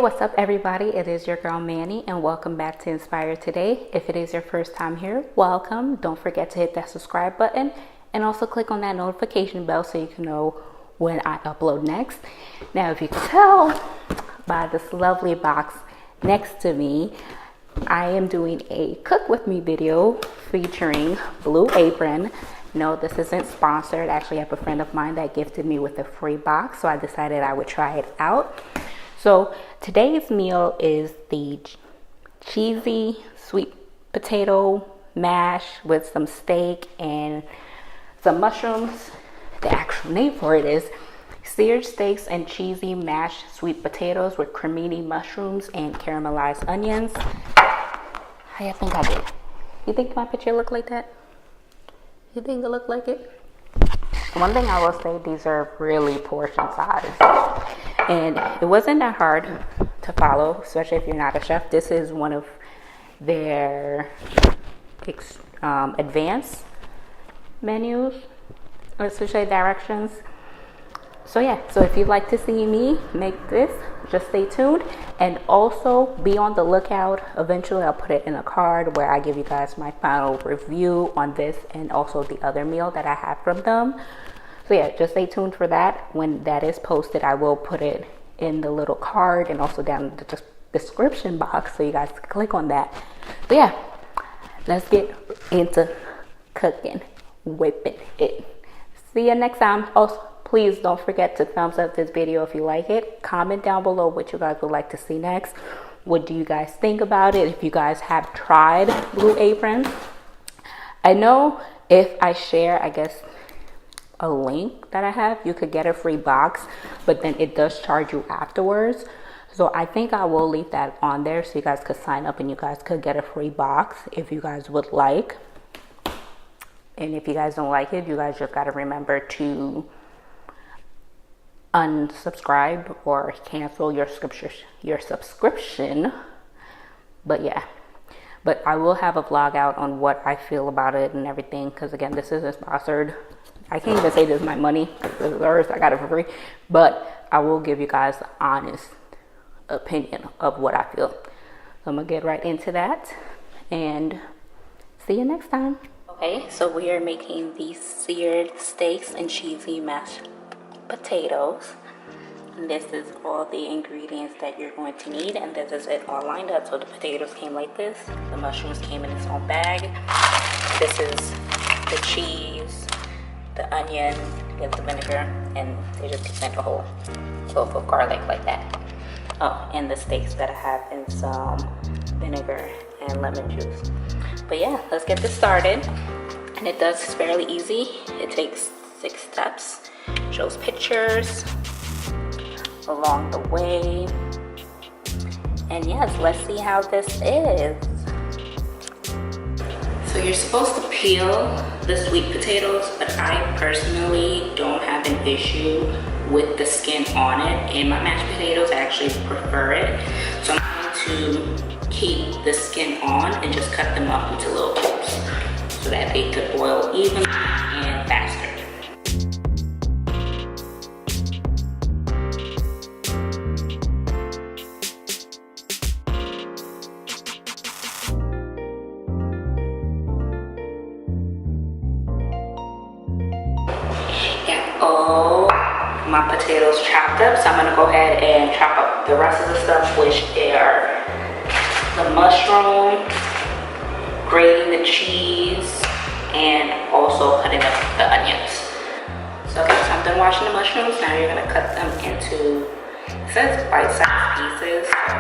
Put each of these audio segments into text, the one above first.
What's up everybody? It is your girl Mannie and welcome back to Inspired Today. If it is your first time here, welcome. Don't forget to hit that subscribe button and also click on that notification bell so you can know when I upload next. Now, if you can tell by this lovely box next to me, I am doing a cook with me video featuring Blue Apron. No, this isn't sponsored. Actually, I have a friend of mine that gifted me with a free box, so I decided I would try it out. So today's meal is the cheesy sweet potato mash with some steak and some mushrooms. The actual name for it is seared steaks and cheesy mashed sweet potatoes with cremini mushrooms and caramelized onions. How you think I did? You think my picture look like that? You think it look like it? One thing I will say, these are really portion size. And it wasn't that hard to follow, especially if you're not a chef. This is one of their advanced menus, or especially directions. So yeah, so if you'd like to see me make this, just stay tuned. And also be on the lookout. Eventually I'll put it in a card where I give you guys my final review on this and also the other meal that I have from them. So yeah, just stay tuned for that. When that is posted, I will put it in the little card and also down in the description box so you guys can click on that. So yeah, let's get into cooking, whipping it. See you next time. Also, please don't forget to thumbs up this video if you like it. Comment down below what you guys would like to see next. What do you guys think about it? If you guys have tried Blue Apron. I know if I share, I guess, a link that I have, you could get a free box, but then it does charge you afterwards. So I think I will leave that on there so you guys could sign up and you guys could get a free box if you guys would like. And if you guys don't like it, you guys just got to remember to unsubscribe or cancel your subscription. But yeah, but I will have a vlog out on what I feel about it and everything, because again, this isn't sponsored. I can't even say this is my money, this is ours, I got it for free, but I will give you guys the honest opinion of what I feel. So I'm gonna get right into that and see you next time. Okay, so we are making these seared steaks and cheesy mashed potatoes. And this is all the ingredients that you're going to need, and this is it all lined up. So the potatoes came like this, the mushrooms came in its own bag, this is the cheese, the onion, get the vinegar, and they just sent a whole clove of garlic like that. Oh, and the steaks that I have in some vinegar and lemon juice. But yeah, let's get this started. And it does fairly easy. It takes 6 steps. Shows pictures along the way. And yes, let's see how this is. So you're supposed to peel the sweet potatoes, but I personally don't have an issue with the skin on it. In my mashed potatoes, I actually prefer it. So I'm going to keep the skin on and just cut them up into little cubes so that they could boil evenly and faster. All my potatoes chopped up, so I'm gonna go ahead and chop up the rest of the stuff, which are the mushroom, grating the cheese, and also cutting up the onions. So okay, so I'm done washing the mushrooms. Now you're gonna cut them into, it says bite-sized pieces. So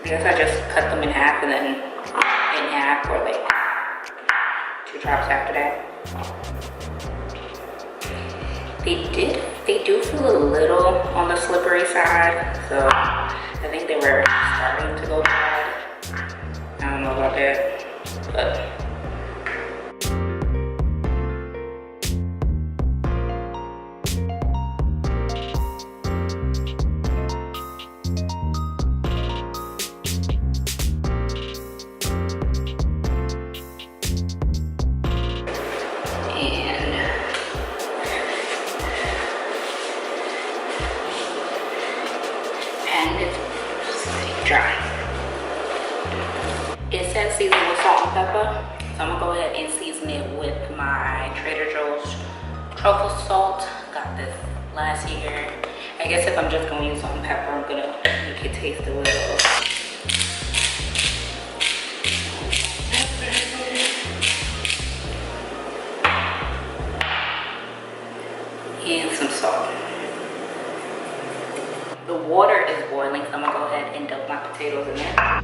I guess I just cut them in half and then in half, or like 2 chops after that. They do feel a little on the slippery side, so I think they were starting to go bad. I don't know about that, but and it's dry. It says season with salt and pepper, so I'm gonna go ahead and season it with my Trader Joe's truffle salt. Got this last year. I guess if I'm just gonna use salt and pepper, I'm gonna make it taste a little. And some salt. The water is boiling, so I'm gonna go ahead and dump my potatoes in there.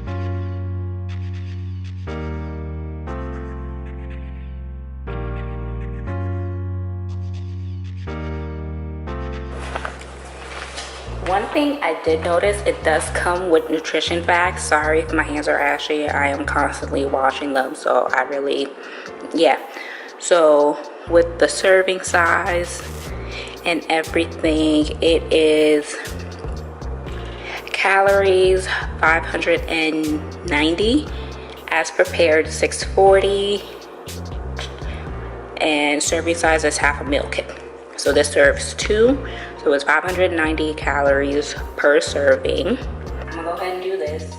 One thing I did notice, it does come with nutrition bags. Sorry if my hands are ashy. I am constantly washing them, so I really, yeah. So with the serving size and everything, it is calories 590, as prepared 640, and serving size is half a meal kit. So this serves 2. So it's 590 calories per serving. I'm gonna go ahead and do this.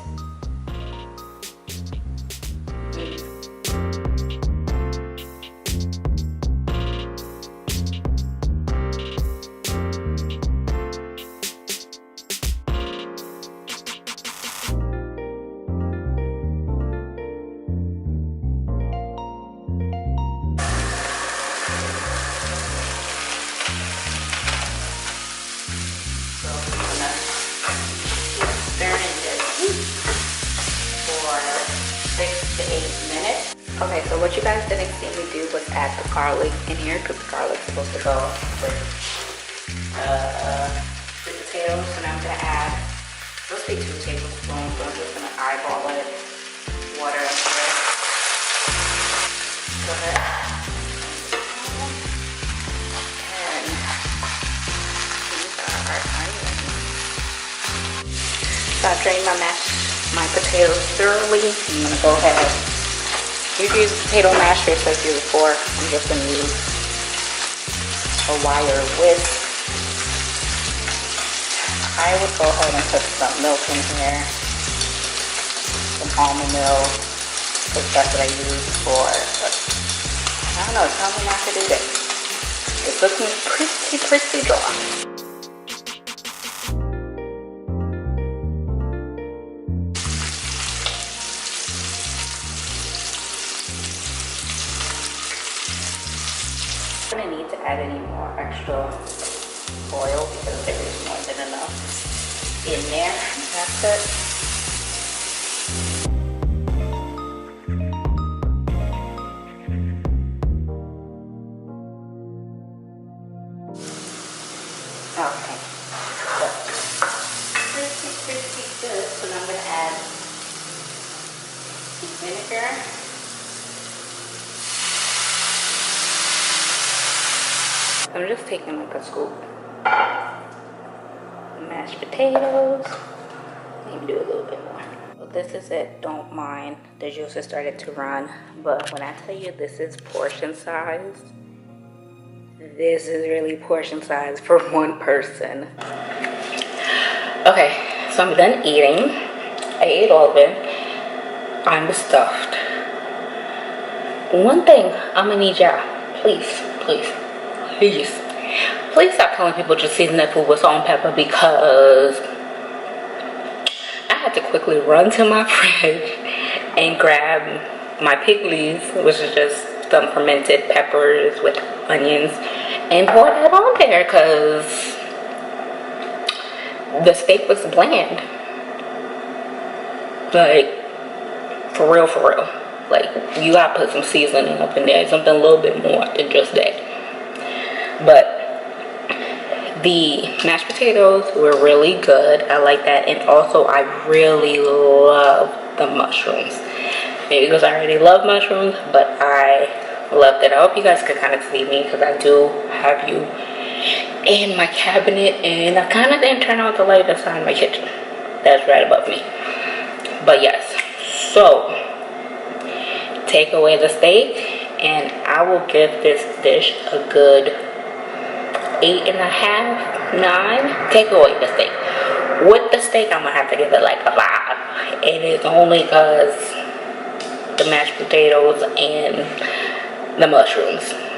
Okay, so what you guys didn't see me do was add the garlic in here, because the garlic's supposed to go with the potatoes. And I'm gonna add, let's say 2 tablespoons. So I'm just gonna eyeball it, water into it. Go ahead. And these are our onions. So I drained my potatoes thoroughly. I'm gonna go ahead. You can use a potato masher, so if you're before, I'm just going to use a wire whisk. I would go ahead and put some milk in here, some almond milk, because that's what I use for, I don't know, tell me not to do this. It's looking pretty dry. I don't need to add any more extra oil because there is more than enough in there. That's it. Okay. Pretty good. So now I'm going to add the vinegar. I'm just taking like a scoop. Mashed potatoes. Maybe do a little bit more. Well, this is it. Don't mind. The juice has started to run. But when I tell you this is portion size, this is really portion size for one person. Okay, so I'm done eating. I ate all of it. I'm stuffed. One thing I'm gonna need y'all, please stop telling people to season their food with salt and pepper, because I had to quickly run to my fridge and grab my pickles, which is just some fermented peppers with onions, and pour that on there because the steak was bland. Like, for real. Like, you gotta put some seasoning up in there, something a little bit more than just that. But the mashed potatoes were really good. I like that. And also I really love the mushrooms. Maybe because I already love mushrooms, but I loved it. I hope you guys could kind of see me, because I do have you in my cabinet, and I kind of didn't turn on the light inside my kitchen. That's right above me. But yes, so take away the steak, and I will give this dish a good 8.5, 9. Take away the steak. With the steak, I'm gonna have to give it like a 5. And it's only because the mashed potatoes and the mushrooms.